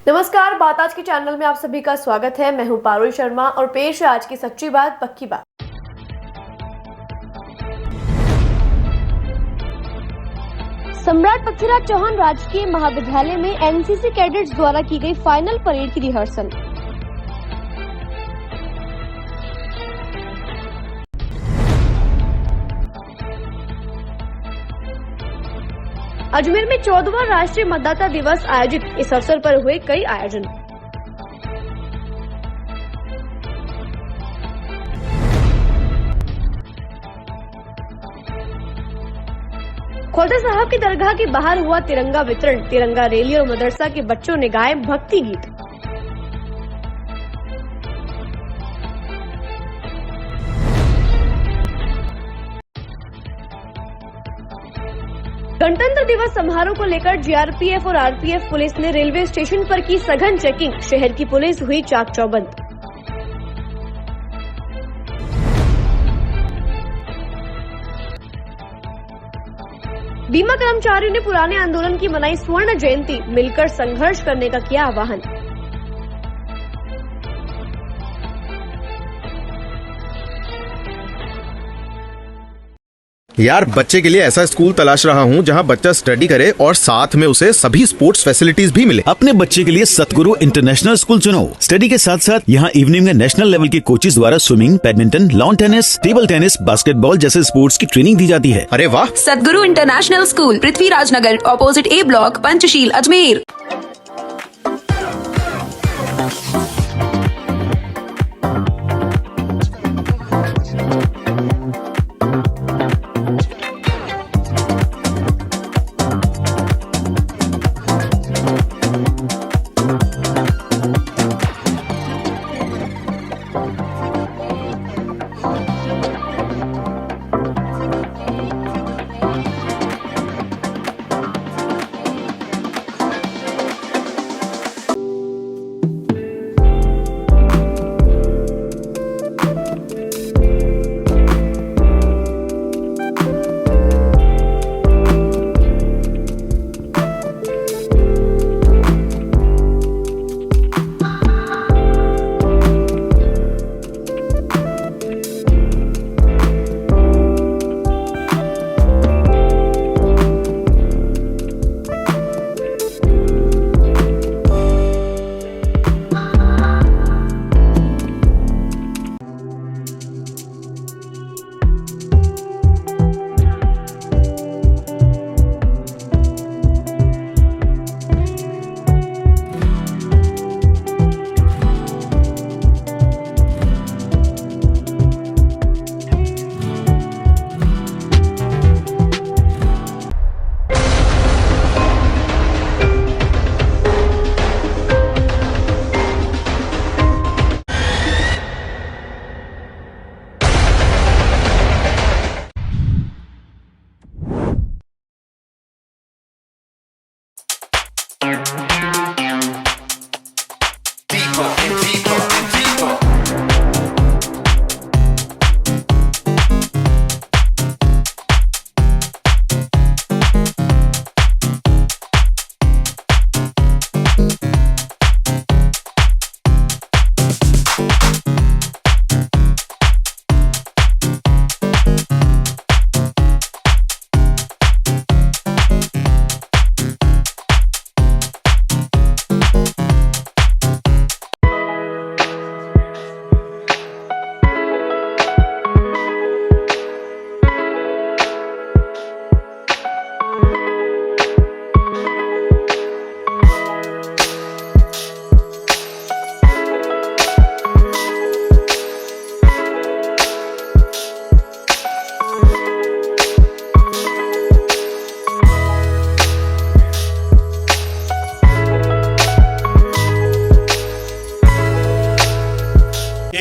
नमस्कार, बात आज के चैनल में आप सभी का स्वागत है। मैं हूं पारुल शर्मा और पेश है आज की सच्ची बात पक्की बात। सम्राट पृथ्वीराज चौहान राजकीय महाविद्यालय में एनसीसी कैडेट्स द्वारा की गई फाइनल परेड की रिहर्सल। अजमेर में 14वां राष्ट्रीय मतदाता दिवस आयोजित। इस अवसर पर हुए कई आयोजन। ख्वाजा साहब की दरगाह के बाहर हुआ तिरंगा वितरण। तिरंगा रैली और मदरसा के बच्चों ने गाए भक्ति गीत। गणतंत्र दिवस समारोह को लेकर जीआरपीएफ और आरपीएफ पुलिस ने रेलवे स्टेशन पर की सघन चेकिंग। शहर की पुलिस हुई चाक चौबंद। बीमा कर्मचारियों ने पुराने आंदोलन की मनाई स्वर्ण जयंती। मिलकर संघर्ष करने का किया आह्वान। यार, बच्चे के लिए ऐसा स्कूल तलाश रहा हूँ जहाँ बच्चा स्टडी करे और साथ में उसे सभी स्पोर्ट्स फैसिलिटीज भी मिले। अपने बच्चे के लिए सतगुरु इंटरनेशनल स्कूल चुनो। स्टडी के साथ साथ यहाँ इवनिंग में नेशनल लेवल के कोचेज द्वारा swimming, badminton, lawn tennis, table tennis, basketball जैसे स्पोर्ट्स की ट्रेनिंग दी जाती है। अरे वाह! सतगुरु इंटरनेशनल स्कूल, पृथ्वीराज नगर, ऑपोजिट ए ब्लॉक, पंचशील, अजमेर।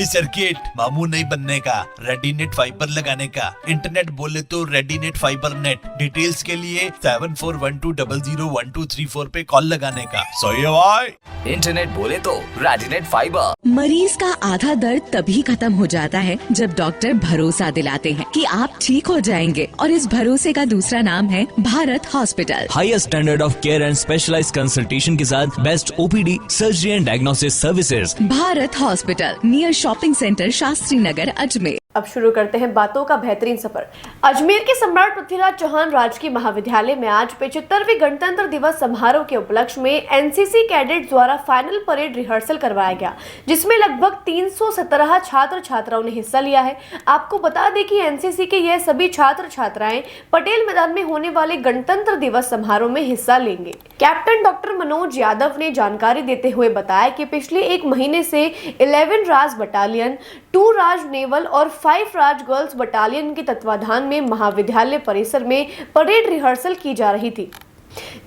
सर्किट, मामू नहीं बनने का, रेडीनेट फाइबर लगाने का। इंटरनेट बोले तो रेडीनेट फाइबर नेट। डिटेल्स के लिए 7412001234 पे कॉल लगाने का। सही है भाई। इंटरनेट बोले तो रेडीनेट फाइबर। मरीज का आधा दर्द तभी खत्म हो जाता है जब डॉक्टर भरोसा दिलाते हैं कि आप ठीक हो जाएंगे, और इस भरोसे का दूसरा नाम है Bharat Hospital. Highest standard of care and specialised consultation के साथ best OPD, surgery and diagnosis services. Bharat Hospital, near shopping centre, Shastri Nagar, Ajmer. अब शुरू करते हैं बातों का बेहतरीन सफर। अजमेर के सम्राट पृथ्वीराज चौहान राजकीय महाविद्यालय में आज 75वें गणतंत्र दिवस समारोह के उपलक्ष्य में एनसीसी कैडेट द्वारा फाइनल परेड रिहर्सल करवाया गया, जिसमें लगभग 317 छात्र छात्राओं ने हिस्सा लिया है। आपको बता दें कि एनसीसी के यह सभी छात्र छात्राएं पटेल मैदान में होने वाले गणतंत्र दिवस समारोह में हिस्सा लेंगे। कैप्टन डॉक्टर मनोज यादव ने जानकारी देते हुए बताया कि पिछले एक महीने से 11 राज बटालियन, 2 राज नेवल और 5 राज गर्ल्स बटालियन के तत्वाधान में महाविद्यालय परिसर में परेड रिहर्सल की जा रही थी,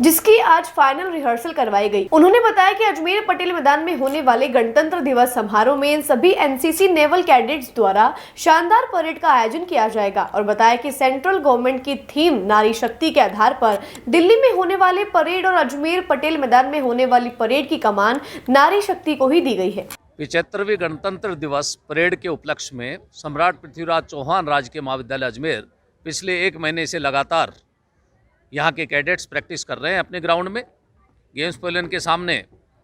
जिसकी आज फाइनल रिहर्सल करवाई गई। उन्होंने बताया कि अजमेर पटेल मैदान में होने वाले गणतंत्र दिवस समारोह में इन सभी एनसीसी नेवल कैडेट्स द्वारा शानदार परेड का आयोजन किया जाएगा, और बताया कि सेंट्रल गवर्नमेंट की थीम नारी शक्ति के आधार पर दिल्ली में होने वाले परेड और अजमेर पटेल मैदान में होने वाली परेड की कमान नारी शक्ति को ही दी गई है। 75वें गणतंत्र दिवस परेड के उपलक्ष्य में सम्राट पृथ्वीराज चौहान राजकीय महाविद्यालय अजमेर पिछले एक महीने से लगातार यहाँ के कैडेट्स प्रैक्टिस कर रहे हैं अपने ग्राउंड में। गेम्स पवेलियन के सामने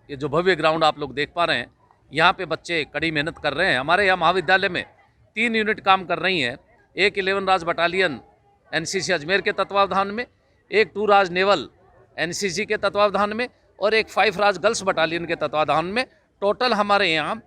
ये जो भव्य ग्राउंड आप लोग देख पा रहे हैं, यहाँ पे बच्चे कड़ी मेहनत कर रहे हैं। हमारे यहाँ महाविद्यालय में 3 यूनिट काम कर रही हैं। एक 11 राज बटालियन एनसीसी अजमेर के तत्वावधान में, एक 2 राज नेवल एनसीसी के तत्वावधान में, और एक 5 राज गर्ल्स बटालियन के तत्वावधान में। टोटल हमारे यहाँ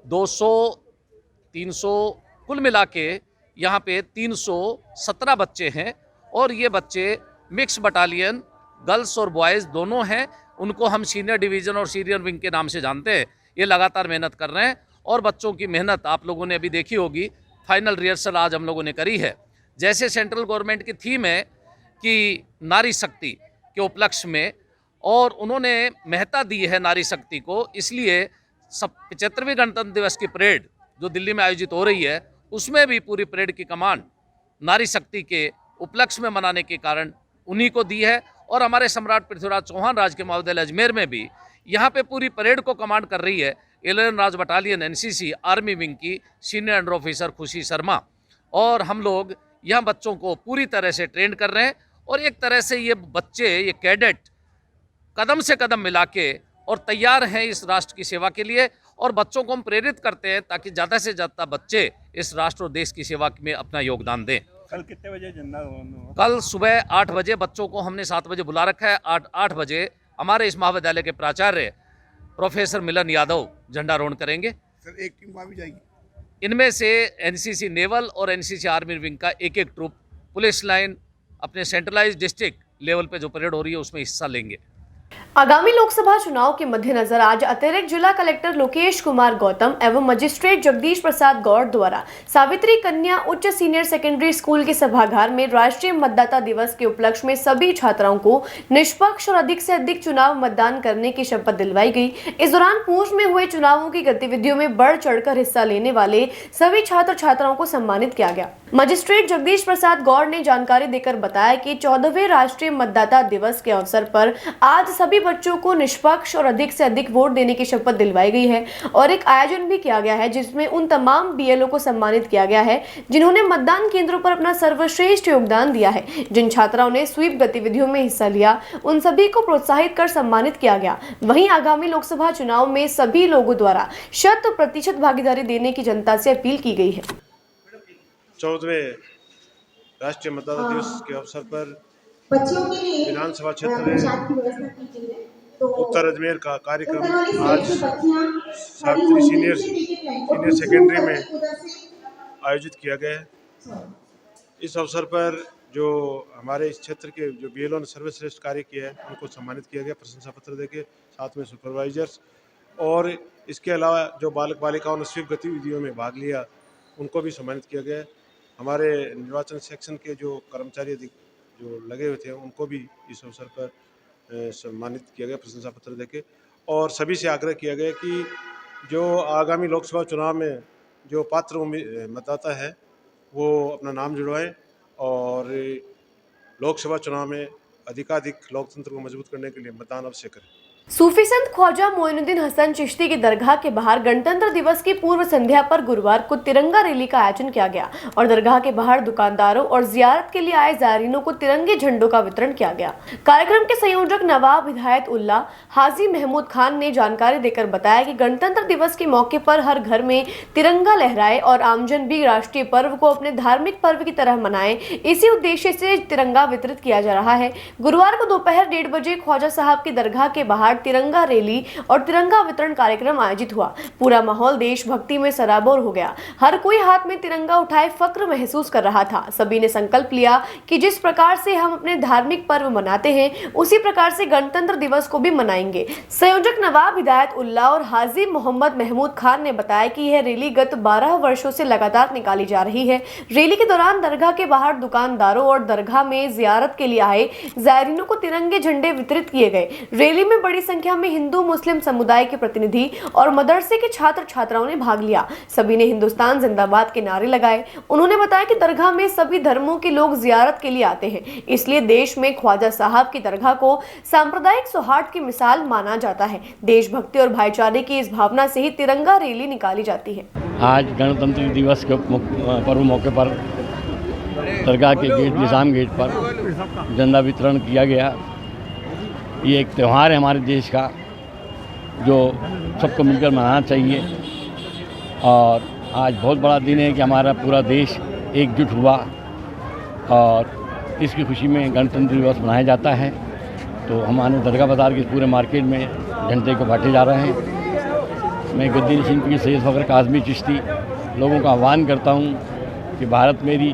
200-300 कुल मिला के यहाँ पे 317 बच्चे हैं, और ये बच्चे मिक्स बटालियन गर्ल्स और बॉयज़ दोनों हैं। उनको हम सीनियर डिवीज़न और सीनियर विंग के नाम से जानते हैं। ये लगातार मेहनत कर रहे हैं, और बच्चों की मेहनत आप लोगों ने अभी देखी होगी। फाइनल रिहर्सल आज हम लोगों ने करी है। जैसे सेंट्रल गवर्नमेंट की थीम है कि नारी शक्ति के उपलक्ष्य में, और उन्होंने महत्ता दी है नारी शक्ति को, इसलिए 75वें गणतंत्र दिवस की परेड जो दिल्ली में आयोजित हो रही है, उसमें भी पूरी परेड की कमान नारी शक्ति के उपलक्ष्य में मनाने के कारण उन्हीं को दी है। और हमारे सम्राट पृथ्वीराज चौहान राजकीय महाविद्यालय अजमेर में भी यहाँ पे पूरी परेड को कमांड कर रही है 11 राज बटालियन एनसीसी आर्मी विंग की सीनियर अंडर ऑफिसर खुशी शर्मा। और हम लोग यहाँ बच्चों को पूरी तरह से ट्रेन कर रहे हैं, और एक तरह से ये बच्चे, ये कैडेट कदम से कदम मिला के और तैयार हैं इस राष्ट्र की सेवा के लिए। और बच्चों को हम प्रेरित करते हैं ताकि ज़्यादा से ज़्यादा बच्चे इस राष्ट्र और देश की सेवा में अपना योगदान दें। कल कितने बजे झंडा? कल सुबह 8 बजे। बच्चों को हमने 7 बजे बुला रखा है। 8 बजे हमारे इस महाविद्यालय के प्राचार्य प्रोफेसर मिलन यादव झंडारोहण करेंगे। सर, एक टीम वहाँ भी जाएगी? इनमें से एनसीसी नेवल और एनसीसी आर्मी विंग का एक ट्रुप पुलिस लाइन अपने सेंट्रलाइज्ड डिस्ट्रिक्ट लेवल पे जो परेड हो रही है उसमें हिस्सा लेंगे। आगामी लोकसभा चुनाव के मद्देनजर आज अतिरिक्त जिला कलेक्टर लोकेश कुमार गौतम एवं मजिस्ट्रेट जगदीश प्रसाद गौड़ द्वारा सावित्री कन्या उच्च सीनियर सेकेंडरी स्कूल के सभागार में राष्ट्रीय मतदाता दिवस के उपलक्ष्य में सभी छात्राओं को निष्पक्ष और अधिक से अधिक चुनाव मतदान करने की शपथ दिलवाई गई। इस दौरान पूर्व में हुए चुनावों की गतिविधियों में बढ़ चढ़कर हिस्सा लेने वाले सभी छात्र छात्राओं को सम्मानित किया गया। मजिस्ट्रेट जगदीश प्रसाद गौड़ ने जानकारी देकर बताया कि 14वें राष्ट्रीय मतदाता दिवस के अवसर पर आज सभी बच्चों को निष्पक्ष और अधिक से अधिक वोट देने की शपथ दिलवाई गई है, और एक आयोजन भी किया गया है जिसमें उन तमाम बीएलओ को सम्मानित किया गया है जिन्होंने मतदान केंद्रों पर अपना सर्वश्रेष्ठ योगदान दिया है। जिन छात्राओं ने स्वीप गतिविधियों में हिस्सा लिया उन सभी को प्रोत्साहित कर सम्मानित किया गया। वहीं आगामी लोकसभा चुनाव में सभी लोगों द्वारा 100% भागीदारी देने की जनता से अपील की गई है। 14वें राष्ट्रीय मतदाता दिवस के अवसर पर विधानसभा क्षेत्र में उत्तर अजमेर का कार्यक्रम आज सावित्री सीनियर सेकेंडरी में आयोजित किया गया है। इस अवसर पर जो हमारे इस क्षेत्र के जो बीएलओ ने सर्वश्रेष्ठ कार्य किया है उनको सम्मानित किया गया प्रशंसा पत्र देके, साथ में सुपरवाइजर्स, और इसके अलावा जो बालक बालिकाओं ने स्वीप गतिविधियों में भाग लिया उनको भी सम्मानित किया गया है। हमारे निर्वाचन सेक्शन के जो कर्मचारी जो लगे हुए थे उनको भी इस अवसर पर सम्मानित किया गया प्रशंसा पत्र देके, और सभी से आग्रह किया गया कि जो आगामी लोकसभा चुनाव में जो पात्र मतदाता है वो अपना नाम जुड़वाएं और लोकसभा चुनाव में अधिकाधिक लोकतंत्र को मजबूत करने के लिए मतदान अवश्य करें। सूफी संत ख्वाजा मोइनुद्दीन हसन चिश्ती की दरगाह के बाहर गणतंत्र दिवस की पूर्व संध्या पर गुरुवार को तिरंगा रैली का आयोजन किया गया और दरगाह के बाहर दुकानदारों और जियारत के लिए आए ज़ायरीनों को तिरंगे झंडों का वितरण किया गया। कार्यक्रम के संयोजक नवाब हिदायत उल्लाह हाजी महमूद खान ने जानकारी देकर बताया कि गणतंत्र दिवस के मौके पर हर घर में तिरंगा लहराए और आमजन भी राष्ट्रीय पर्व को अपने धार्मिक पर्व की तरह मनाए। इसी उद्देश्य से तिरंगा वितरित किया जा रहा है। गुरुवार को दोपहर 1:30 बजे ख्वाजा साहब की दरगाह के बाहर तिरंगा रैली और तिरंगा वितरण कार्यक्रम आयोजित हुआ। पूरा माहौल देशभक्ति में सराबोर हो गया। हर कोई हाथ में तिरंगा उठाए फक्र महसूस कर रहा था। सभी ने संकल्प लिया कि जिस प्रकार से हम अपने धार्मिक पर्व मनाते हैं उसी प्रकार से गणतंत्र दिवस को भी मनाएंगे। संयोजक नवाब हिदायत उल्लाह और हाजी मोहम्मद महमूद खान ने बताया कि यह रैली गत 12 वर्षों से लगातार निकाली जा रही है। रैली के दौरान दरगाह के बाहर दुकानदारों और दरगाह में जियारत के लिए आए ज़ायरीनों को तिरंगे झंडे वितरित किए गए। रैली में बड़ी संख्या में हिंदू मुस्लिम समुदाय के प्रतिनिधि और मदरसे के छात्र छात्राओं ने भाग लिया। सभी ने हिंदुस्तान जिंदाबाद के नारे लगाए। उन्होंने बताया कि दरगाह में सभी धर्मों के लोग जियारत के लिए आते हैं, इसलिए देश में ख्वाजा साहब की दरगाह को सांप्रदायिक सौहार्द की मिसाल माना जाता है। देशभक्ति और भाईचारे की इस भावना से ही तिरंगा रैली निकाली जाती है। आज गणतंत्र दिवस के पर्व मौके पर दरगाह के गेट निज़ाम गेट पर झंडा वितरण किया गया। ये एक त्यौहार है हमारे देश का जो सबको मिलकर मनाना चाहिए और आज बहुत बड़ा दिन है कि हमारा पूरा देश एकजुट हुआ और इसकी खुशी में गणतंत्र दिवस मनाया जाता है। तो हमारे दरगाह बाज़ार के पूरे मार्केट में झंडे को बांटे जा रहे हैं। मैं गद्दी नशीन पीर सैयद फ़खर काज़मी चिश्ती लोगों का आह्वान करता हूँ कि भारत मेरी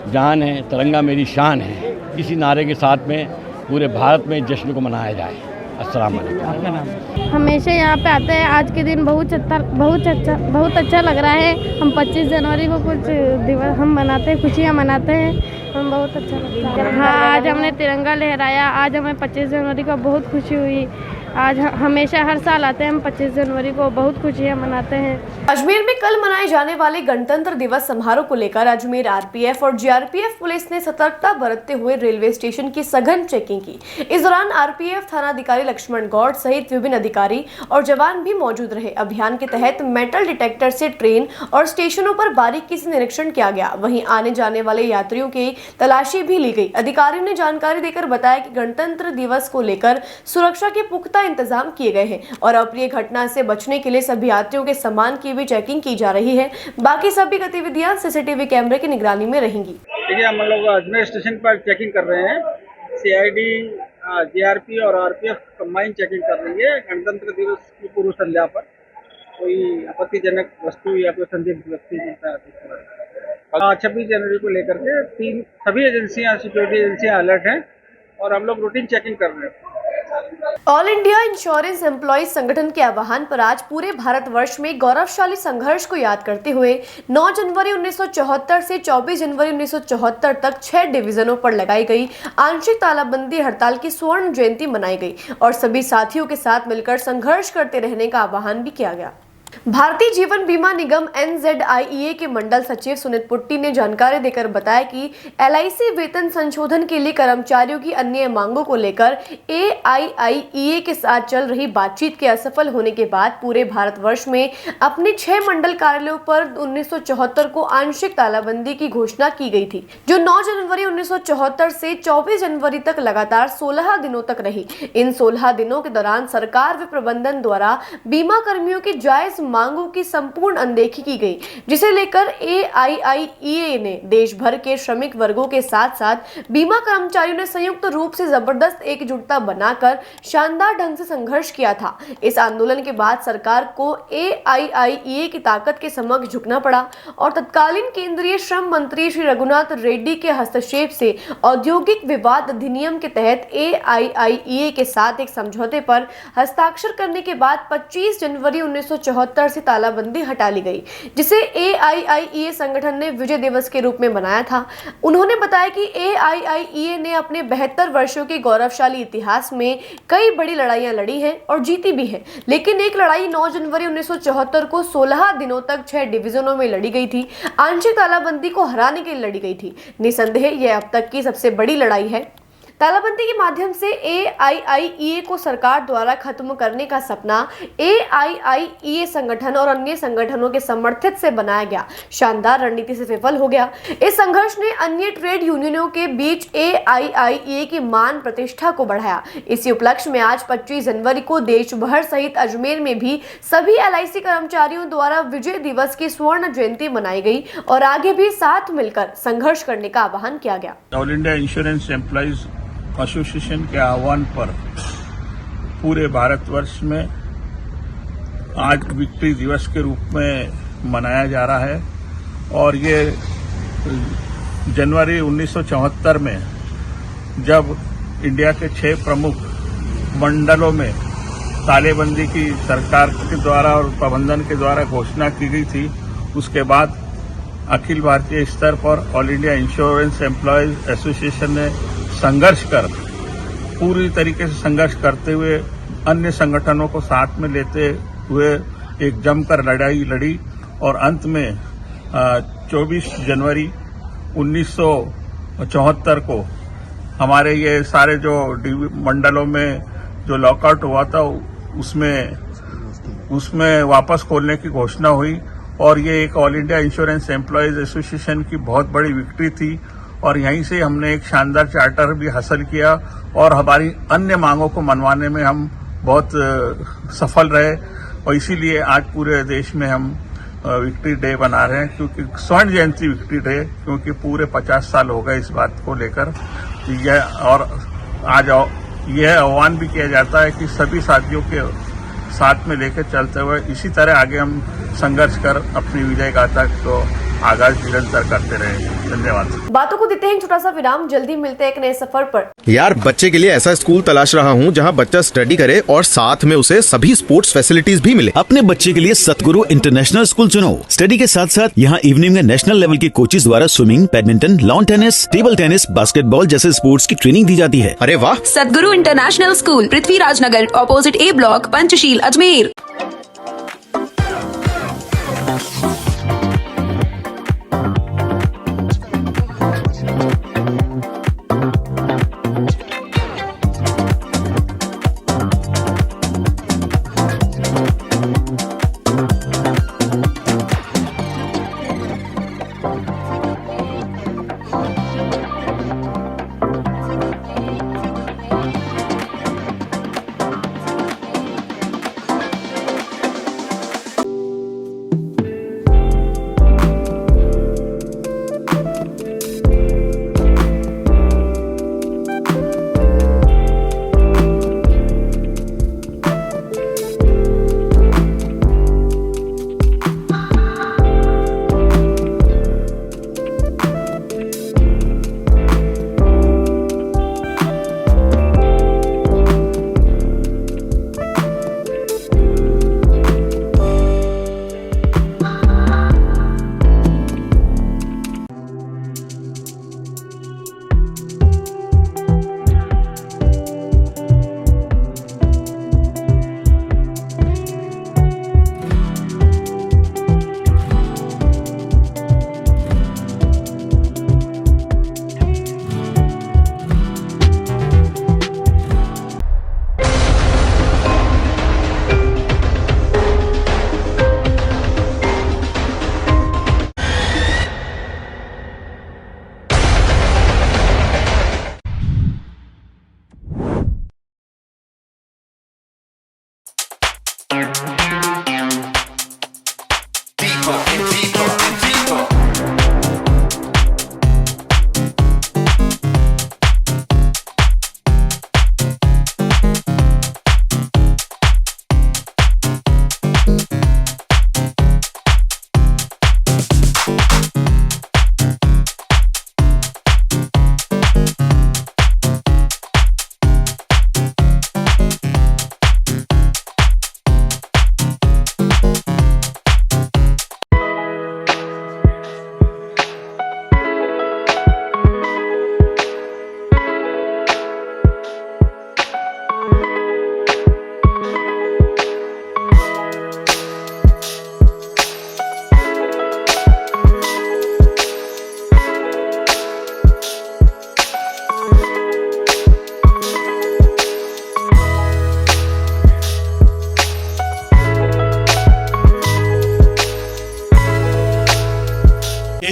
जान है, तिरंगा मेरी शान है। इसी नारे के साथ में पूरे भारत में जश्न को मनाया जाए। अस्सलाम वालेकुम। हमेशा यहाँ पे आते हैं। आज के दिन बहुत अच्छा लग रहा है। हम 25 जनवरी को कुछ दिवस हम मनाते हैं, खुशियाँ मनाते हैं। हम बहुत अच्छा लगता है। हाँ, आज हमने तिरंगा लहराया। आज हमें 25 जनवरी को बहुत खुशी हुई। आज हमेशा हर साल आते हैं हम 25 जनवरी को, बहुत खुशियाँ मनाते हैं। अजमेर में कल मनाए जाने वाले गणतंत्र दिवस समारोह को लेकर अजमेर आरपीएफ और जीआरपीएफ पुलिस ने सतर्कता बरतते हुए रेलवे स्टेशन की सघन चेकिंग की। इस दौरान आरपीएफ थानाधिकारी लक्ष्मण गौड़ सहित विभिन्न अधिकारी और जवान भी मौजूद रहे। अभियान के तहत मेटल डिटेक्टर से ट्रेन और स्टेशनों पर बारीकी से निरीक्षण किया गया। वहीं आने जाने वाले यात्रियों की तलाशी भी ली गई। अधिकारियों ने जानकारी देकर बताया कि गणतंत्र दिवस को लेकर सुरक्षा के पुख्ता इंतजाम किए गए हैं और अप्रिय घटना से बचने के लिए सभी यात्रियों के सामान की भी चेकिंग की जा रही है। बाकी सभी गतिविधियां सीसीटीवी कैमरे की निगरानी में रहेंगी। देखिए, हम लोग अजमेर स्टेशन पर चेकिंग कर रहे हैं। सीआईडी, जीआरपी और आरपीएफ कंबाइन चेकिंग कर रही है। गणतंत्र दिवस की पूर्व संध्या पर कोई आपत्तिजनक वस्तु या कोई संदिग्ध व्यक्ति मिलता है। 26 जनवरी को लेकर के सभी एजेंसियां, सिक्योरिटी एजेंसियां अलर्ट हैं और हम लोग रूटीन चेकिंग कर रहे हैं। ऑल इंडिया इंश्योरेंस एम्प्लॉइज संगठन के आह्वान पर आज पूरे भारतवर्ष में गौरवशाली संघर्ष को याद करते हुए 9 जनवरी 1974 से 24 जनवरी 1974 तक 6 डिवीजनों पर लगाई गई आंशिक तालाबंदी हड़ताल की स्वर्ण जयंती मनाई गई और सभी साथियों के साथ मिलकर संघर्ष करते रहने का आह्वान भी किया गया। भारतीय जीवन बीमा निगम NZIEA के मंडल सचिव सुनीत पुट्टी ने जानकारी देकर बताया कि LIC वेतन संशोधन के लिए कर्मचारियों की अन्य मांगों को लेकर AIIEA के साथ चल रही बातचीत के असफल होने के बाद पूरे भारतवर्ष में अपने 6 मंडल कार्यालयों पर 1974 को आंशिक तालाबंदी की घोषणा की गई थी, जो 9 जनवरी 1974 से 24 जनवरी तक लगातार 16 दिनों तक रही। इन 16 दिनों के दौरान सरकार व प्रबंधन द्वारा बीमा कर्मियों की जायज मांगों की संपूर्ण अनदेखी की गई, जिसे लेकर AIIEA ने देश भर के श्रमिक वर्गों के साथ साथ बीमा कर्मचारियों ने संयुक्त रूप से जबरदस्त एकजुटता बनाकर शानदार ढंग से संघर्ष किया था। इस आंदोलन के बाद सरकार को AIIEA की ताकत के समक्ष झुकना पड़ा और तत्कालीन केंद्रीय श्रम मंत्री श्री रघुनाथ रेड्डी के हस्तक्षेप से औद्योगिक विवाद अधिनियम के तहत AIIEA के साथ एक समझौते पर हस्ताक्षर करने के बाद 25 जनवरी 1974 दफ्तर से तालाबंदी हटा ली गई, जिसे AIIEA संगठन ने विजय दिवस के रूप में मनाया था। उन्होंने बताया कि AIIEA ने अपने 72 वर्षों के गौरवशाली इतिहास में कई बड़ी लड़ाइयां लड़ी हैं और जीती भी है, लेकिन एक लड़ाई 9 जनवरी 1974 को 16 दिनों तक 6 डिवीजनों में लड़ी गई थी। आंशिक तालाबंदी को हराने के लिए लड़ी गई थी। निसंदेह यह अब तक की सबसे बड़ी लड़ाई है। तालाबंदी के माध्यम से AIIEA को सरकार द्वारा खत्म करने का सपना AIIEA संगठन और अन्य संगठनों के समर्थित से बनाया गया शानदार रणनीति से विफल हो गया। इस संघर्ष ने अन्य ट्रेड यूनियनों के बीच AIIEA की मान प्रतिष्ठा को बढ़ाया। इसी उपलक्ष्य में आज 25 जनवरी को देश भर सहित अजमेर में भी सभी LIC कर्मचारियों द्वारा विजय दिवस की स्वर्ण जयंती मनाई गई और आगे भी साथ मिलकर संघर्ष करने का आह्वान किया गया। All India insurance employees association के आह्वान पर पूरे भारतवर्ष में आज विक्ट्री दिवस के रूप में मनाया जा रहा है और ये जनवरी 1974 में जब इंडिया के 6 प्रमुख मंडलों में तालेबंदी की सरकार के द्वारा और प्रबंधन के द्वारा घोषणा की गई थी, उसके बाद अखिल भारतीय स्तर पर all India insurance employees association ने संघर्ष कर पूरी तरीके से संघर्ष करते हुए अन्य संगठनों को साथ में लेते हुए एक जमकर लड़ाई लड़ी और अंत में 24 जनवरी 1974 को हमारे ये सारे जो मंडलों में जो लॉकआउट हुआ था उसमें वापस खोलने की घोषणा हुई और ये एक all India insurance employees association की बहुत बड़ी विक्ट्री थी और यहीं से हमने एक शानदार चार्टर भी हासिल किया और हमारी अन्य मांगों को मनवाने में हम बहुत सफल रहे और इसीलिए आज पूरे देश में हम विक्ट्री डे बना रहे हैं, क्योंकि स्वर्ण जयंती विक्ट्री डे, क्योंकि पूरे 50 साल हो गए इस बात को लेकर। यह और आज यह आह्वान भी किया जाता है कि सभी साथियों के साथ में लेकर चलते हुए इसी तरह आगे हम संघर्ष कर अपनी विजय गाथा को आगाज निरंतर करते रहे। धन्यवाद। बातों को देते हैं छोटा सा विराम, जल्दी मिलते हैं एक नए सफर पर। यार, बच्चे के लिए ऐसा स्कूल तलाश रहा हूँ जहाँ बच्चा स्टडी करे और साथ में उसे सभी स्पोर्ट्स फैसिलिटीज भी मिले। अपने बच्चे के लिए सतगुरु इंटरनेशनल स्कूल चुनो। स्टडी के साथ साथ यहाँ इवनिंग में नेशनल लेवल के कोचेज द्वारा swimming, badminton, lawn tennis, table tennis, basketball जैसे स्पोर्ट्स की ट्रेनिंग दी जाती है। अरे वाह! सतगुरु international school, Prithviraj Nagar, opposite A block, Panchsheel, Ajmer.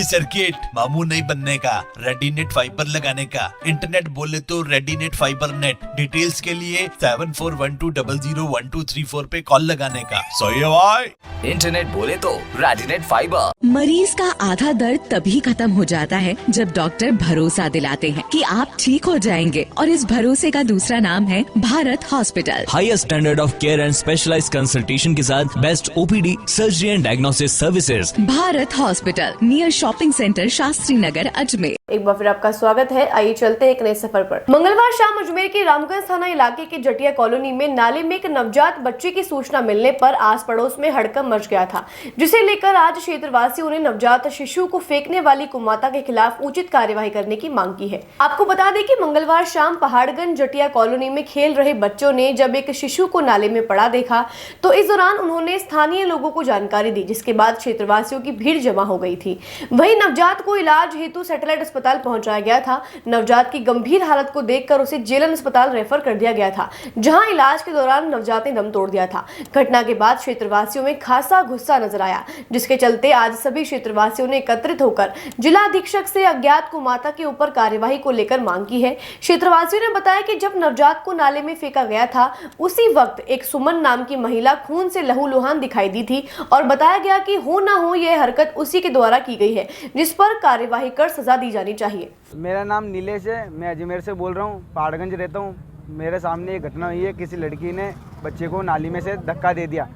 Circuit, मामू नहीं बनने का, रेडीनेट फाइबर लगाने का, इंटरनेट बोले तो रेडीनेट फाइबर नेट। डिटेल्स के लिए 7412001234 पे कॉल लगाने का। सही है भाई। इंटरनेट बोले तो रेडिनेट फाइबर। मरीज का आधा दर्द तभी खत्म हो जाता है जब डॉक्टर भरोसा दिलाते हैं कि आप ठीक हो जाएंगे, और इस भरोसे का दूसरा नाम है Bharat Hospital. Highest standard of care and specialised consultation के साथ best OPD, surgery and diagnosis services. Bharat Hospital, near shopping centre, Shastri Nagar, Ajmer. एक बार फिर आपका स्वागत है। आइए चलते हैं एक नए सफर पर। मंगलवार शाम अजमेर के रामगंज थाना इलाके के जटिया कॉलोनी में नाले में एक नवजात बच्चे की सूचना मिलने पर आस पड़ोस में हड़कंप मच गया था, जिसे लेकर आज क्षेत्रवासियों ने नवजात शिशु को फेंकने वाली कुमाता के खिलाफ उचित कार्यवाही करने की मांग की है। आपको बता दें कि मंगलवार शाम पहाड़गंज जटिया कॉलोनी में खेल रहे बच्चों ने जब एक शिशु को नाले में पड़ा देखा तो इस दौरान उन्होंने स्थानीय लोगों को जानकारी दी, जिसके बाद क्षेत्रवासियों की भीड़ जमा हो गई थी। वहीं नवजात को इलाज हेतु सैटेलाइट अस्पताल पहुंचाया गया था। नवजात की गंभीर हालत को देखकर उसे जेलन अस्पताल रेफर कर दिया गया था, जहां इलाज के दौरान नवजात ने दम तोड़ दिया था। घटना के बाद क्षेत्रवासियों में खासा गुस्सा नजर आया, जिसके चलते आज सभी क्षेत्रवासियों ने एकत्रित होकर जिला अधीक्षक से अज्ञात कुमाता के ऊपर कार्यवाही को लेकर मांग की है। क्षेत्रवासियों ने बताया कि जब नवजात को नाले में फेंका गया था उसी वक्त एक सुमन नाम की महिला खून से लहूलुहान दिखाई दी थी और बताया गया कि हो ना हो यह हरकत उसी के द्वारा की गई है, जिस पर कार्यवाही कर सजा दी जानी चाहिए। मेरा नाम नीलेश है, मैं अजमेर से बोल रहा हूँ, पहाड़गंज रहता हूँ। मेरे सामने एक घटना हुई है, किसी लड़की ने बच्चे को नाली में से धक्का दे दिया।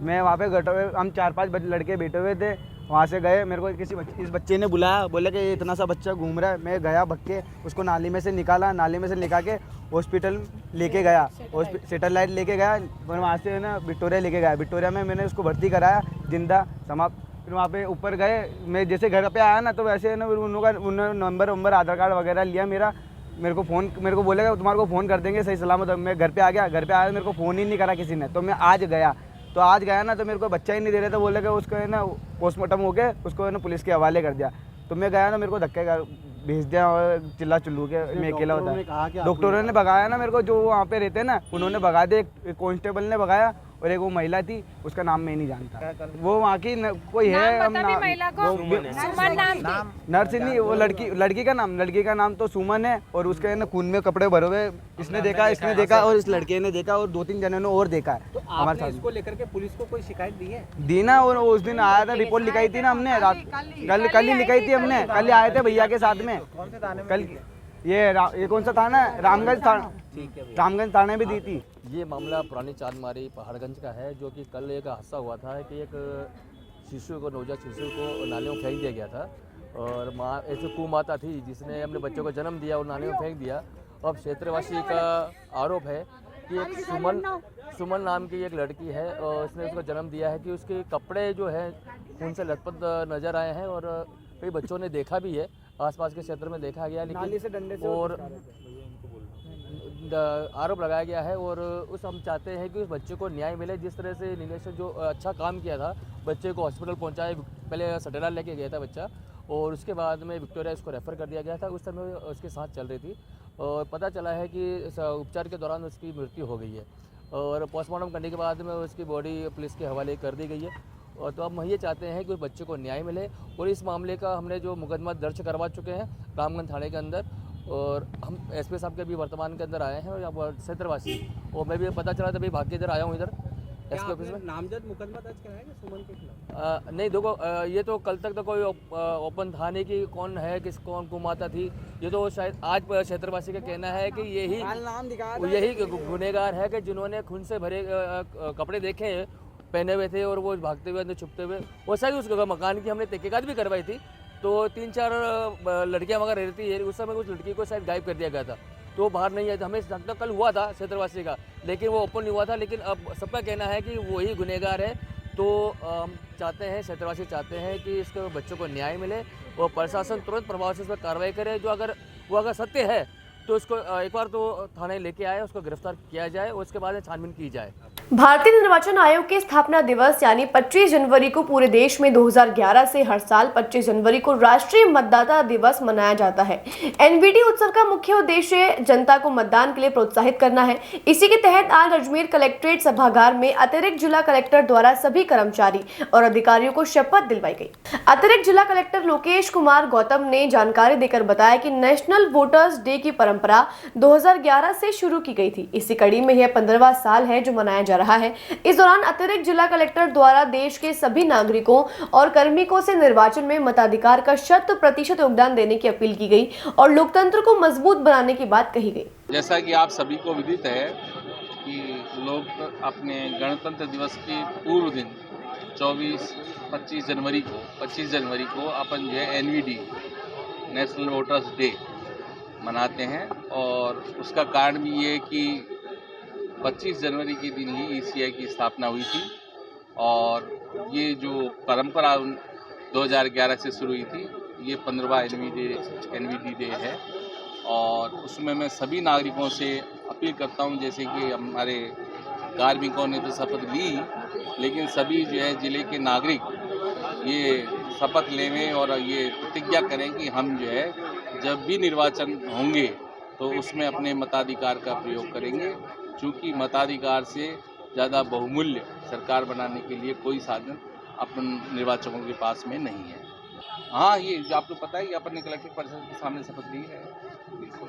मैं वहाँ पे हम 4-5 लड़के बैठे हुए थे, वहाँ से गए। मेरे को इस बच्चे ने बुलाया, बोले कि इतना सा बच्चा घूम रहा है। मैं गया भग के उसको नाली में से निकाला, नाली में से निकाल के हॉस्पिटल लेके गया, सैटेलाइट लेके गया, और वहाँ से ना विक्टोरिया लेके गया। विक्टोरिया में मैंने उसको भर्ती कराया, जिंदा समाप्त। फिर वहाँ पे ऊपर गए, मैं जैसे घर पे आया ना तो वैसे ना उन्होंने नंबर आधार कार्ड वगैरह लिया मेरे को बोलेगा तुम्हारे को फ़ोन कर देंगे सही सलामत। मैं घर पे आ गया, मेरे को फ़ोन ही नहीं करा किसी ने। तो मैं आज गया ना तो मेरे को बच्चा ही नहीं दे रहे थे। बोले कि उसको है ना पोस्टमार्टम हो गया, उसको है ना पुलिस के हवाले कर दिया। तो मैं गया ना, मेरे को धक्के भेज दिया और चिल्ला चिल्लू के मैं अकेला होता है। डॉक्टरों ने भगाया ना मेरे को, जो वहाँ पे रहते हैं ना उन्होंने भगा दिया। एक कांस्टेबल ने भगाया और एक वो महिला थी, उसका नाम मैं नहीं जानता। वो वहाँ की कोई है, नर्स नहीं, वो लड़की का नाम तो सुमन है। और उसके ना खून में कपड़े भरे हुए, इसने देखा और इस लड़के ने देखा और 2-3 जनों ने और देखा है। तो हमारे साथ इसको लेकर के पुलिस को कोई शिकायत दी है? दी ना, और उस दिन आया था, रिपोर्ट लिखाई थी ना हमने, कल ही लिखाई थी हमने। कल ही आए थे भैया के साथ में। कौन से थाने में? कल ये कौन सा थाना है? रामगंज थाने भी दी थी। ये मामला पुरानी चांदमारी पहाड़गंज का है, जो कि कल एक हादसा हुआ था कि एक नवजात शिशु को नाले में फेंक दिया गया था। और माँ ऐसे कुमाता थी जिसने अपने बच्चों को जन्म दिया और नाले में फेंक दिया। अब क्षेत्रवासी का आरोप है कि एक सुमन नाम की एक लड़की है और उसने उसको जन्म दिया है कि उसके कपड़े जो है खून से लथपथ नज़र आए हैं। और कई बच्चों ने देखा भी है, आसपास के क्षेत्र में देखा गया, लेकिन और आरोप लगाया गया है। और हम चाहते हैं कि उस बच्चे को न्याय मिले। जिस तरह से नीलेश ने जो अच्छा काम किया था, बच्चे को हॉस्पिटल पहुंचाए, पहले सटेरा लेके गया था बच्चा और उसके बाद में विक्टोरिया उसको रेफ़र कर दिया गया था। उस समय उसकी सांस चल रही थी और पता चला है कि उपचार के दौरान उसकी मृत्यु हो गई है और पोस्टमार्टम करने के बाद में उसकी बॉडी पुलिस के हवाले कर दी गई है। और तो हम ये चाहते हैं कि उस बच्चे को न्याय मिले। और इस मामले का हमने जो मुकदमा दर्ज करवा चुके हैं रामगंज थाने के अंदर, और हम एसपी साहब के भी वर्तमान के अंदर आए हैं और यहाँ क्षेत्रवासी, और मैं भी पता चला तभी भाग के इधर आया हूँ इधर एसपी ऑफिस में। नामजद मुकदमा दर्ज कराया है सुमन के खिलाफ? नहीं, देखो ये तो कल तक तो कोई ओपन था नहीं कि कौन है, कौन कुमाता थी। ये तो शायद आज क्षेत्रवासी का कहना है कि यही गुनहगार है कि जिन्होंने खून से भरे कपड़े देखे पहने हुए थे और वो भागते हुए अंदर छुपते हुए। और शायद उस मकान की हमने तहकीकात भी करवाई थी, तो 3-4 लड़कियां वगैरह रहती है। उस समय उस लड़की को शायद गायब कर दिया गया था, तो वो बाहर नहीं आया था। हमें लगता कल हुआ था क्षेत्रवासी का, लेकिन वो ओपन नहीं हुआ था। लेकिन अब सबका कहना है कि वही गुनहगार है। तो हम चाहते हैं, क्षेत्रवासी चाहते हैं कि इसके बच्चों को न्याय मिले और प्रशासन तुरंत प्रभाव से इस पर कार्रवाई करे। जो अगर सत्य है तो इसको एक बार तो थाने लेके आए, उसको गिरफ्तार किया जाए और उसके बाद में छानबीन की जाए। भारतीय निर्वाचन आयोग के स्थापना दिवस यानी 25 जनवरी को पूरे देश में 2011 से हर साल 25 जनवरी को राष्ट्रीय मतदाता दिवस मनाया जाता है। एनवीडी उत्सव का मुख्य उद्देश्य जनता को मतदान के लिए प्रोत्साहित करना है। इसी के तहत आज अजमेर कलेक्ट्रेट सभागार में अतिरिक्त जिला कलेक्टर द्वारा सभी कर्मचारी और अधिकारियों को शपथ दिलवाई गई। अतिरिक्त जिला कलेक्टर लोकेश कुमार गौतम ने जानकारी देकर बताया कि नेशनल वोटर्स डे की परंपरा 2011 से शुरू की गई थी। इसी कड़ी में यह 15वां साल है जो मनाया जा रहा है। इस दौरान अतिरिक्त जिला कलेक्टर द्वारा देश के सभी नागरिकों और कार्मिकों से निर्वाचन में मताधिकार का 100% योगदान देने की अपील की गई और लोकतंत्र को मजबूत बनाने की बात कही गई। जैसा कि आप सभी को विदित है कि लोग अपने गणतंत्र दिवस के पूर्व दिन 25 जनवरी को अपन जो है एनवीडी नेशनल वोटर्स डे मनाते हैं और उसका कारण भी ये कि 25 जनवरी के दिन ही ईसीआई की स्थापना हुई थी और ये जो परंपरा 2011 से शुरू हुई थी, ये 15वां एनवीडी डे है और उसमें मैं सभी नागरिकों से अपील करता हूं, जैसे कि हमारे कार्मिकों ने तो शपथ ली, लेकिन सभी जो है ज़िले के नागरिक ये शपथ लेवें और ये प्रतिज्ञा करें कि हम जो है जब भी निर्वाचन होंगे तो उसमें अपने मताधिकार का प्रयोग करेंगे, चूँकि मताधिकार से ज़्यादा बहुमूल्य सरकार बनाने के लिए कोई साधन अपन निर्वाचकों के पास में नहीं है। हाँ, ये आपको पता है कि अपन ने कलेक्टर परिषद के सामने शपथ ली है।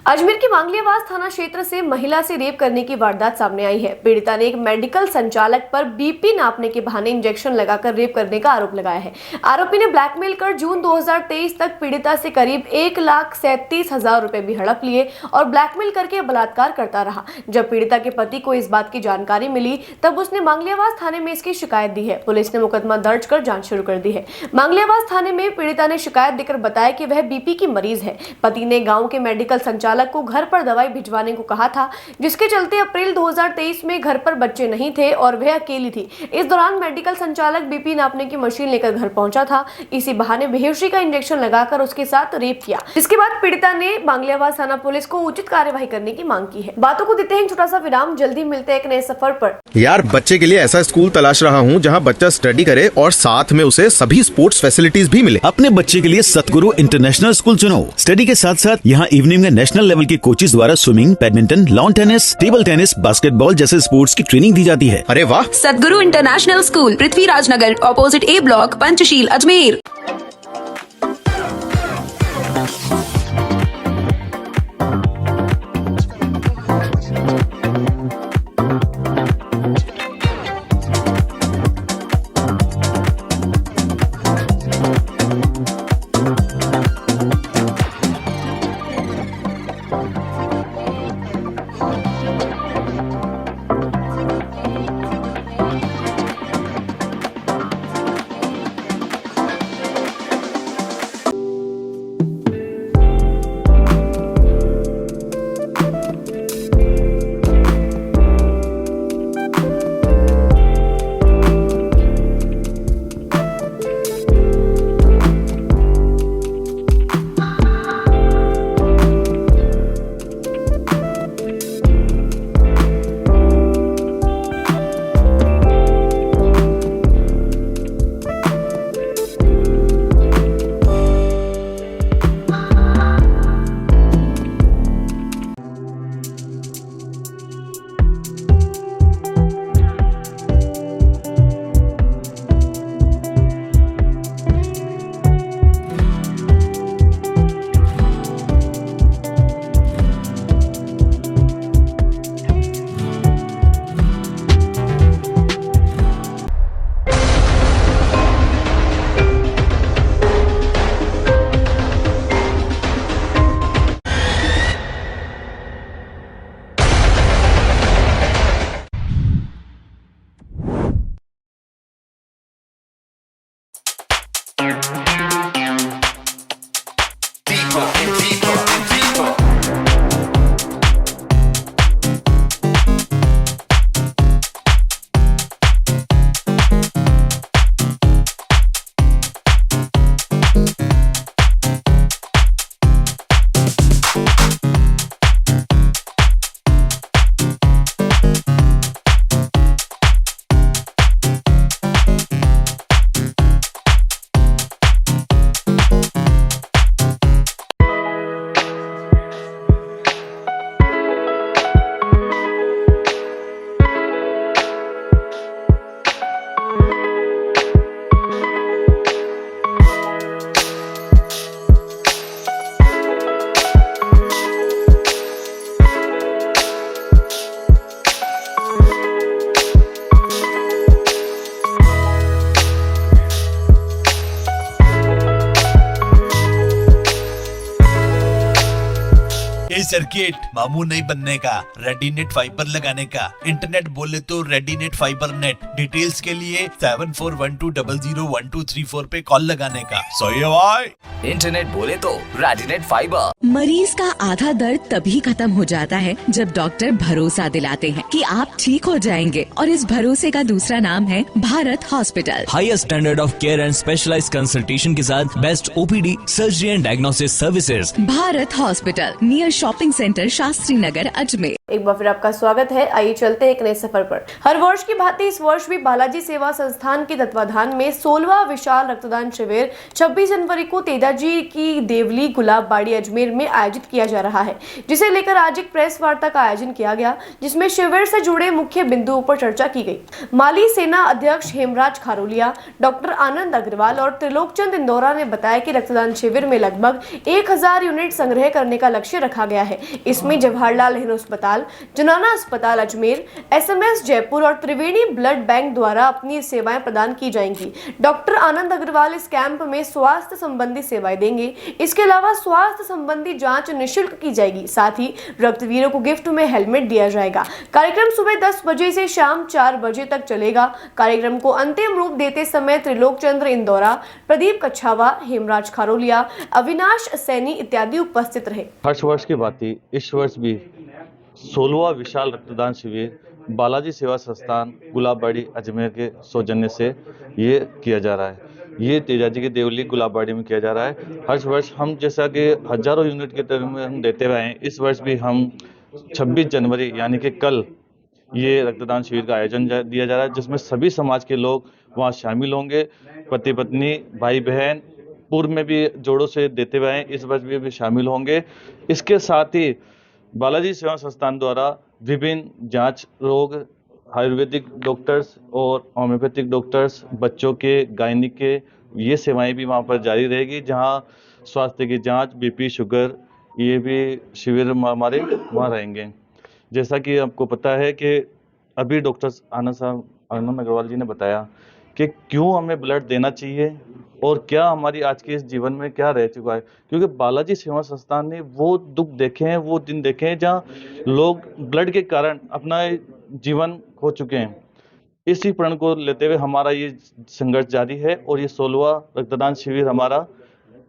अजमेर के मांगलियावास थाना क्षेत्र से महिला से रेप करने की वारदात सामने आई है। पीड़िता ने एक मेडिकल संचालक पर बीपी नापने के बहाने इंजेक्शन लगाकर रेप करने का आरोप लगाया है। आरोपी ने ब्लैकमेल कर जून 2023 तक पीड़िता से करीब 1,37,000 रुपए भी हड़प लिए और ब्लैकमेल करके बलात्कार करता रहा। जब पीड़िता के पति को इस बात की जानकारी मिली तब उसने मांगलियावास थाने में इसकी शिकायत दी है। पुलिस ने मुकदमा दर्ज कर जाँच शुरू कर दी है। मांगलियावास थाने में पीड़िता ने शिकायत देकर बताया कि वह बीपी की मरीज है। पति ने गाँव के मेडिकल संचालक को घर पर दवाई भिजवाने को कहा था, जिसके चलते अप्रैल 2023 में घर पर बच्चे नहीं थे और वह अकेली थी। इस दौरान मेडिकल संचालक बीपी नापने की मशीन लेकर घर पहुंचा था। इसी बहाने बेहोशी का इंजेक्शन लगाकर उसके साथ रेप किया। इसके बाद पीड़िता ने बांग्लियावास थाना पुलिस को उचित कार्यवाही करने की मांग की है। बातों को देते हैं एक छोटा सा विराम, जल्दी मिलते हैं एक नए सफर पर। यार, बच्चे के लिए ऐसा स्कूल तलाश रहा हूँ जहाँ बच्चा स्टडी करे और साथ में उसे सभी स्पोर्ट्स फैसिलिटीज भी मिले। अपने बच्चे के लिए सतगुरु इंटरनेशनल स्कूल चुनो। स्टडी के साथ साथ यहाँ इवनिंग में नेशनल लेवल के कोचेज द्वारा swimming, badminton, lawn tennis, table tennis, basketball जैसे स्पोर्ट्स की ट्रेनिंग दी जाती है। अरे वाह! सतगुरु इंटरनेशनल स्कूल, पृथ्वीराज नगर, ऑपोजिट ए ब्लॉक, पंचशील, अजमेर। सर्किट, मामू नहीं बनने का, रेडीनेट फाइबर लगाने का, इंटरनेट बोले तो रेडीनेट फाइबर नेट। डिटेल्स के लिए 7412001234 पे कॉल लगाने का। सही है भाई। इंटरनेट बोले तो रेडिनेट फाइबर। मरीज का आधा दर्द तभी खत्म हो जाता है जब डॉक्टर भरोसा दिलाते हैं कि आप ठीक हो जाएंगे, और इस भरोसे का दूसरा नाम है Bharat Hospital. Highest standard of care and specialised consultation के साथ best OPD, surgery and diagnosis services. Bharat Hospital, near shopping centre, Shastri Nagar, Ajmer. एक बार फिर आपका स्वागत है। आइए चलते हैं एक नए सफर पर। हर वर्ष की भांति इस वर्ष भी बालाजी सेवा संस्थान के तत्वाधान में 16वां विशाल रक्तदान शिविर 26 जनवरी को तेजाजी की देवली गुलाबबाड़ी अजमेर में आयोजित किया जा रहा है, जिसे लेकर आज एक प्रेस वार्ता का आयोजन किया गया, जिसमें शिविर से जुड़े मुख्य बिंदुओं पर चर्चा की गई। माली सेना अध्यक्ष हेमराज खारोलिया, डॉक्टर आनंद अग्रवाल और त्रिलोकचंद इंदौरा ने बताया कि रक्तदान शिविर में लगभग 1000 यूनिट संग्रह करने का लक्ष्य रखा गया है। इसमें जवाहरलाल नेहरू अस्पताल, जनाना अस्पताल अजमेर, SMS जयपुर और त्रिवेणी ब्लड बैंक द्वारा अपनी सेवाएं प्रदान की जाएंगी। डॉक्टर आनंद अग्रवाल इस कैंप में स्वास्थ्य संबंधी सेवाएं देंगे। इसके अलावा स्वास्थ्य संबंधी जांच निःशुल्क की जाएगी। साथ ही रक्तवीरों को गिफ्ट में हेलमेट दिया जाएगा। कार्यक्रम सुबह 10 बजे से शाम 4 बजे तक चलेगा। कार्यक्रम को अंतिम रूप देते समय त्रिलोकचंद्र इंदौरा, प्रदीप कच्छावा, हेमराज खारोलिया, अविनाश सैनी इत्यादि उपस्थित रहे। हर वर्ष की भांति इस वर्ष भी 16वां विशाल रक्तदान शिविर बालाजी सेवा संस्थान गुलाबबाड़ी अजमेर के सौजन्य से ये किया जा रहा है। ये तेजाजी की देवली गुलाबबाड़ी में किया जा रहा है। हर वर्ष हम जैसा कि हजारों यूनिट के तरह में हम देते हुए हैं, इस वर्ष भी हम 26 जनवरी यानी कि कल ये रक्तदान शिविर का आयोजन दिया जा रहा है, जिसमें सभी समाज के लोग वहाँ शामिल होंगे। पति पत्नी, भाई बहन, पूर्व में भी जोड़ों से देते हुए हैं, इस वर्ष भी शामिल होंगे। इसके साथ ही बालाजी सेवा संस्थान द्वारा विभिन्न जांच रोग, आयुर्वेदिक डॉक्टर्स और होम्योपैथिक डॉक्टर्स, बच्चों के, गायनिक के, ये सेवाएं भी वहाँ पर जारी रहेगी, जहाँ स्वास्थ्य की जांच, BP, शुगर, ये भी शिविर हमारे वहाँ रहेंगे। जैसा कि आपको पता है कि अभी डॉक्टर आनंद अग्रवाल जी ने बताया कि क्यों हमें ब्लड देना चाहिए और क्या हमारी आज के इस जीवन में क्या रह चुका है, क्योंकि बालाजी सेवा संस्थान ने वो दुख देखे हैं, वो दिन देखे हैं जहाँ लोग ब्लड के कारण अपना जीवन खो चुके हैं। इसी प्रण को लेते हुए हमारा ये संघर्ष जारी है और ये 16वां रक्तदान शिविर हमारा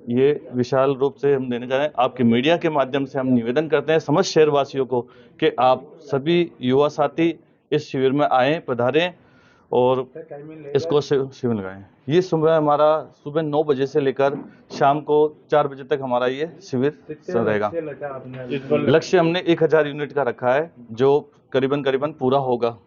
ये विशाल रूप से हम देने जा रहे हैं। आपके मीडिया के माध्यम से हम निवेदन करते हैं समस्त शहरवासियों को कि आप सभी युवा साथी इस शिविर में आएँ, पधारें और इसको शिविर लगाएं। ये सुबह 9 बजे से लेकर शाम को 4 बजे तक हमारा ये शिविर रहेगा। लक्ष्य हमने 1000 यूनिट का रखा है, जो करीबन पूरा होगा।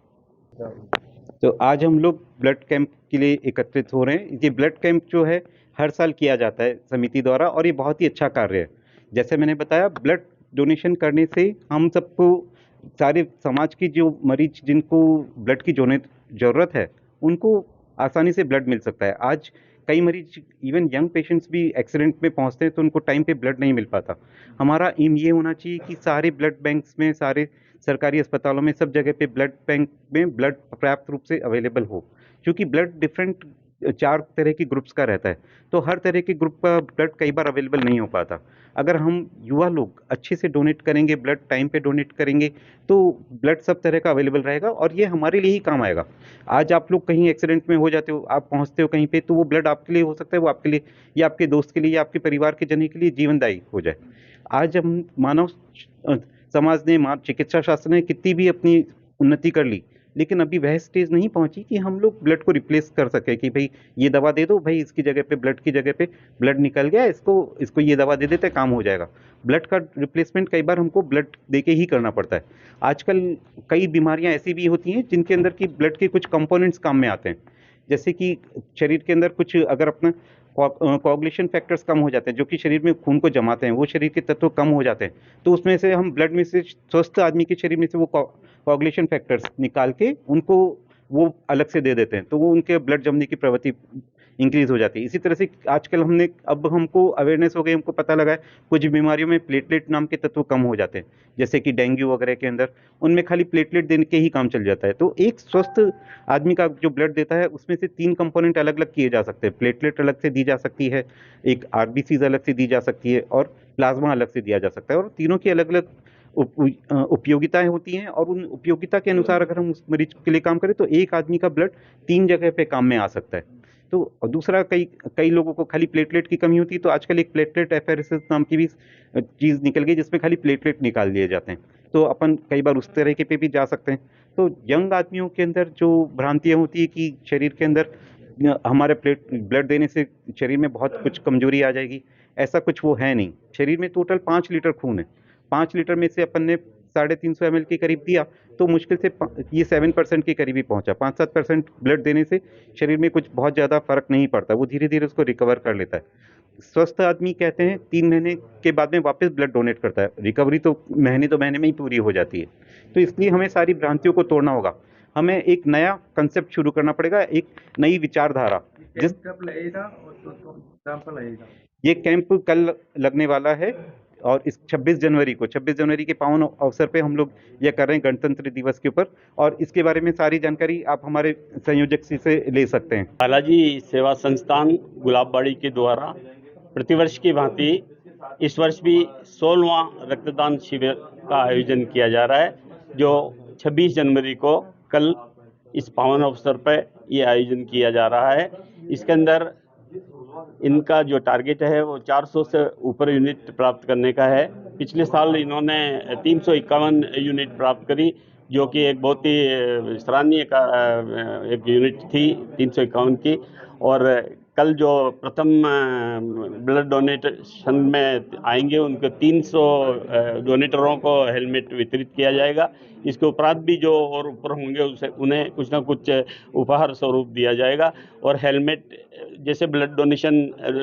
तो आज हम लोग ब्लड कैंप के लिए एकत्रित हो रहे हैं। ये ब्लड कैंप जो है हर साल किया जाता है समिति द्वारा, और ये बहुत ही अच्छा कार्य है। जैसे मैंने बताया, ब्लड डोनेशन करने से हम सबको, सारे समाज की जो मरीज जिनको ब्लड की ज़रूरत है, उनको आसानी से ब्लड मिल सकता है। आज कई मरीज, इवन यंग पेशेंट्स भी एक्सीडेंट में पहुंचते हैं तो उनको टाइम पे ब्लड नहीं मिल पाता। हमारा एम ये होना चाहिए कि सारे ब्लड बैंक्स में, सारे सरकारी अस्पतालों में, सब जगह पे ब्लड बैंक में ब्लड पर्याप्त रूप से अवेलेबल हो, क्योंकि ब्लड डिफरेंट 4 तरह के ग्रुप्स का रहता है, तो हर तरह के ग्रुप का ब्लड कई बार अवेलेबल नहीं हो पाता। अगर हम युवा लोग अच्छे से डोनेट करेंगे, ब्लड टाइम पे डोनेट करेंगे, तो ब्लड सब तरह का अवेलेबल रहेगा और ये हमारे लिए ही काम आएगा। आज आप लोग कहीं एक्सीडेंट में हो जाते हो, आप पहुंचते हो कहीं पे, तो वो ब्लड आपके लिए हो सकता है, वो आपके लिए या आपके दोस्त के लिए या आपके परिवार के जन के लिए जीवनदायी हो जाए। आज हम मानव समाज ने, चिकित्सा शास्त्र ने कितनी भी अपनी उन्नति कर ली, लेकिन अभी वह स्टेज नहीं पहुंची कि हम लोग ब्लड को रिप्लेस कर सके कि भाई ये दवा दे दो, भाई इसकी जगह पे, ब्लड की जगह पे ब्लड निकल गया, इसको ये दवा दे देते, काम हो जाएगा। ब्लड का रिप्लेसमेंट कई बार हमको ब्लड देके ही करना पड़ता है। आजकल कई बीमारियां ऐसी भी होती हैं जिनके अंदर की ब्लड के कुछ कंपोनेंट्स काम में आते हैं, जैसे कि शरीर के अंदर कुछ, अगर अपना कोआगुलेशन फैक्टर्स कम हो जाते हैं, जो कि शरीर में खून को जमाते हैं, वो शरीर के तत्व कम हो जाते हैं, तो उसमें से हम ब्लड में से, स्वस्थ आदमी के शरीर में से वो कोआगुलेशन फैक्टर्स निकाल के उनको वो अलग से दे देते हैं, तो वो उनके ब्लड जमने की प्रवृत्ति इंक्रीज हो जाती है। इसी तरह से आजकल हमको अवेयरनेस हो गई, हमको पता लगा है कुछ बीमारियों में प्लेटलेट नाम के तत्व कम हो जाते हैं, जैसे कि डेंगू वगैरह के अंदर उनमें खाली प्लेटलेट देने के ही काम चल जाता है। तो एक स्वस्थ आदमी का जो ब्लड देता है, उसमें से 3 कंपोनेंट अलग अलग किए जा सकते हैं। प्लेटलेट अलग से दी जा सकती है, एक RBCs अलग से दी जा सकती है, और प्लाज्मा अलग से दिया जा सकता है, और तीनों की अलग अलग उपयोगिताएं होती हैं, और उन उपयोगिता के अनुसार अगर हम उस मरीज के लिए काम करें तो एक आदमी का ब्लड 3 जगह पे काम में आ सकता है। तो दूसरा, कई लोगों को खाली प्लेटलेट की कमी होती है, तो आजकल एक प्लेटलेट एफेरेसिस नाम की भी चीज़ निकल गई जिसमें खाली प्लेटलेट निकाल दिए जाते हैं, तो अपन कई बार उस तरह के पे भी जा सकते हैं। तो यंग आदमियों के अंदर जो भ्रांतियाँ होती है कि शरीर के अंदर हमारे ब्लड देने से शरीर में बहुत कुछ कमजोरी आ जाएगी, ऐसा कुछ वो है नहीं। शरीर में टोटल 5 लीटर खून है, 5 लीटर में से अपन ने 350 ml के करीब दिया तो मुश्किल से ये 7% के करीब ही पहुंचा। 5-7% ब्लड देने से शरीर में कुछ बहुत ज़्यादा फर्क नहीं पड़ता, वो धीरे धीरे उसको रिकवर कर लेता है। स्वस्थ आदमी कहते हैं 3 महीने के बाद में वापस ब्लड डोनेट करता है, रिकवरी तो महीने में ही पूरी हो जाती है। तो इसलिए हमें सारी भ्रांतियों को तोड़ना होगा, हमें एक नया कंसेप्ट शुरू करना पड़ेगा, एक नई विचारधारा। ये कैंप कल लगने वाला है, और इस 26 जनवरी के पावन अवसर पे हम लोग यह कर रहे हैं गणतंत्र दिवस के ऊपर, और इसके बारे में सारी जानकारी आप हमारे संयोजक से ले सकते हैं। बालाजी सेवा संस्थान गुलाबबाड़ी के द्वारा प्रतिवर्ष की भांति इस वर्ष भी 16वां रक्तदान शिविर का आयोजन किया जा रहा है, जो 26 जनवरी को कल इस पावन अवसर पर ये आयोजन किया जा रहा है। इसके अंदर इनका जो टारगेट है वो 400 से ऊपर यूनिट प्राप्त करने का है। पिछले साल इन्होंने 351 यूनिट प्राप्त करी, जो कि एक बहुत ही सराहनीय एक यूनिट थी 351 की। और कल जो प्रथम ब्लड डोनेशन में आएंगे उनको 300 डोनेटरों को हेलमेट वितरित किया जाएगा। इसके उपरांत भी जो और ऊपर होंगे उन्हें कुछ ना कुछ उपहार स्वरूप दिया जाएगा। और हेलमेट जैसे ब्लड डोनेशन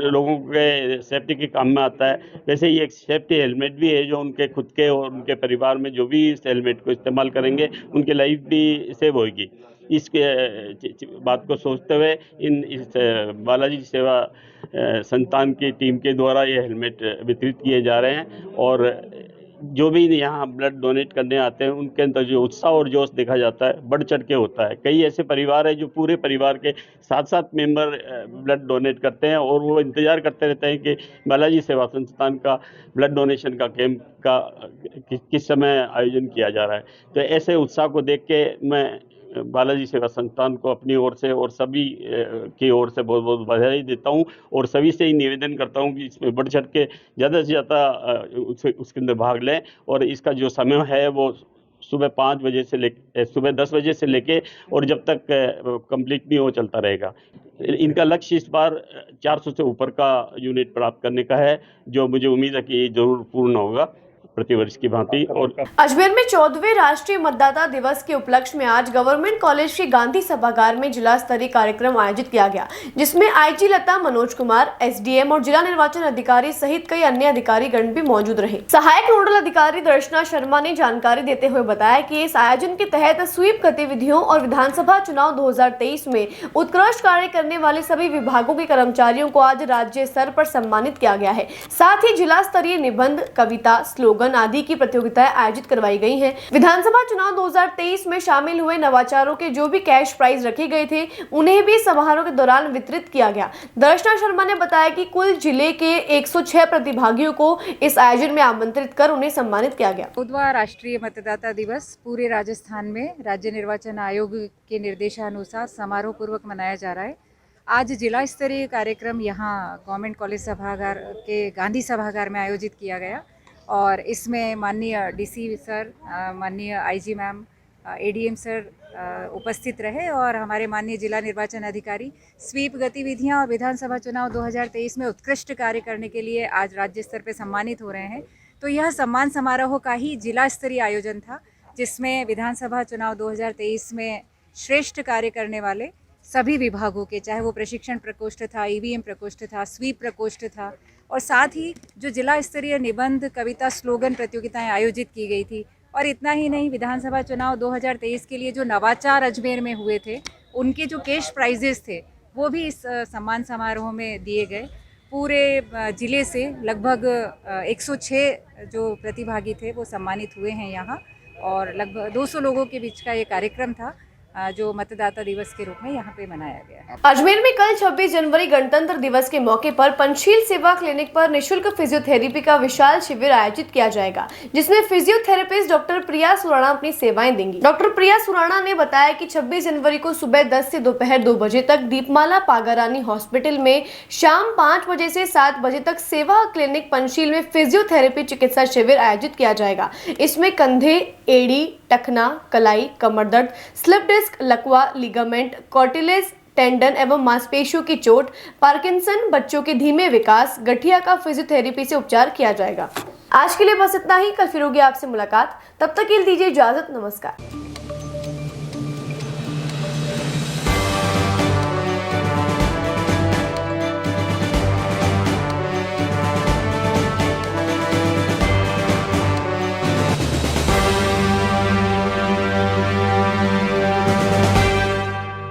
लोगों के सेफ्टी के काम में आता है, वैसे ही एक सेफ्टी हेलमेट भी है जो उनके खुद के और उनके परिवार में जो भी इस हेलमेट को इस्तेमाल करेंगे उनकी लाइफ भी सेव होगी। इसके बात को सोचते हुए इस बालाजी सेवा संस्थान की टीम के द्वारा ये हेलमेट वितरित किए जा रहे हैं। और जो भी यहाँ ब्लड डोनेट करने आते हैं उनके अंदर जो उत्साह और जोश देखा जाता है बढ़ चढ़ के होता है। कई ऐसे परिवार है जो पूरे परिवार के 7-7 मेंबर ब्लड डोनेट करते हैं, और वो इंतज़ार करते रहते हैं कि बालाजी सेवा संस्थान का ब्लड डोनेशन का कैंप का किस समय आयोजन किया जा रहा है। तो ऐसे उत्साह को देख के मैं बालाजी सेवा संस्थान को अपनी ओर से और सभी की ओर से बहुत बहुत बधाई देता हूं, और सभी से ही निवेदन करता हूं कि इसमें बढ़ चढ़ के ज़्यादा से ज़्यादा उसके अंदर भाग लें। और इसका जो समय है वो सुबह 5 बजे से सुबह 10 बजे से लेके और जब तक कंप्लीट नहीं हो चलता रहेगा। इनका लक्ष्य इस बार 400 से ऊपर का यूनिट प्राप्त करने का है, जो मुझे उम्मीद है कि जरूर पूर्ण होगा प्रतिवर्ष की भांति। और अजमेर में 14वें राष्ट्रीय मतदाता दिवस के उपलक्ष्य में आज गवर्नमेंट कॉलेज के गांधी सभागार में जिला स्तरीय कार्यक्रम आयोजित किया गया, जिसमें आईजी लता मनोज कुमार, एसडीएम और जिला निर्वाचन अधिकारी सहित कई अन्य अधिकारी गण भी मौजूद रहे। सहायक नोडल अधिकारी दर्शना शर्मा ने जानकारी देते हुए बताया कि इस आयोजन के तहत स्वीप गतिविधियों और विधानसभा चुनाव 2023 में उत्कृष्ट कार्य करने वाले सभी विभागों के कर्मचारियों को आज राज्य स्तर पर सम्मानित किया गया है। साथ ही जिला स्तरीय निबंध, कविता, स्लोगन आदि की प्रतियोगिताएं आयोजित करवाई गई हैं। विधानसभा चुनाव 2023 में शामिल हुए नवाचारों के जो भी कैश प्राइज रखे गए थे उन्हें भी समारोह के दौरान वितरित किया गया। दर्शना शर्मा ने बताया कि कुल जिले के 106 प्रतिभागियों को इस आयोजन में आमंत्रित कर उन्हें सम्मानित किया गया। 14वां राष्ट्रीय मतदाता दिवस पूरे राजस्थान में राज्य निर्वाचन आयोग के निर्देशानुसार समारोह पूर्वक मनाया जा रहा है। आज जिला स्तरीय कार्यक्रम यहाँ गवर्नमेंट कॉलेज सभागार के गांधी सभागार में आयोजित किया गया, और इसमें माननीय डीसी सर, माननीय आईजी मैम, एडीएम सर उपस्थित रहे, और हमारे माननीय जिला निर्वाचन अधिकारी स्वीप गतिविधियां और विधानसभा चुनाव 2023 में उत्कृष्ट कार्य करने के लिए आज राज्य स्तर पर सम्मानित हो रहे हैं। तो यह सम्मान समारोह का ही जिला स्तरीय आयोजन था, जिसमें विधानसभा चुनाव 2023 में श्रेष्ठ कार्य करने वाले सभी विभागों के, चाहे वो प्रशिक्षण प्रकोष्ठ था, ईवीएम प्रकोष्ठ था, स्वीप प्रकोष्ठ था, और साथ ही जो जिला स्तरीय निबंध, कविता, स्लोगन प्रतियोगिताएं आयोजित की गई थी। और इतना ही नहीं, विधानसभा चुनाव 2023 के लिए जो नवाचार अजमेर में हुए थे उनके जो कैश प्राइजेस थे वो भी इस सम्मान समारोह में दिए गए। पूरे ज़िले से लगभग 106 जो प्रतिभागी थे वो सम्मानित हुए हैं यहाँ, और लगभग 200 लोगों के बीच का ये कार्यक्रम था। जो मतदाता दिवस के रूप में यहाँ पे मनाया गया है। अजमेर में कल 26 जनवरी गणतंत्र दिवस के मौके पर पंचशील सेवा क्लिनिक पर निशुल्क फिजियोथेरेपी का विशाल शिविर आयोजित किया जाएगा, जिसमें फिजियोथेरेपिस्ट डॉक्टर प्रिया सुराणा अपनी सेवाएं देंगी। डॉक्टर प्रिया सुराणा ने बताया कि 26 जनवरी को सुबह 10 से दोपहर 2 बजे तक दीपमाला पागारानी हॉस्पिटल में, शाम 5 बजे से 7 बजे तक सेवा क्लिनिक पंचशील में फिजियोथेरेपी चिकित्सा शिविर आयोजित किया जाएगा। इसमें कंधे, एड़ी, टखना, कलाई, कमर दर्द, स्लिप डिस्क, लकवा, लिगामेंट, कार्टिलेज, टेंडन एवं मांसपेशियों की चोट, पार्किंसन, बच्चों के धीमे विकास, गठिया का फिजियोथेरेपी से उपचार किया जाएगा। आज के लिए बस इतना ही। कल फिर होगी आपसे मुलाकात। तब तक के लिए दीजिए इजाजत। नमस्कार।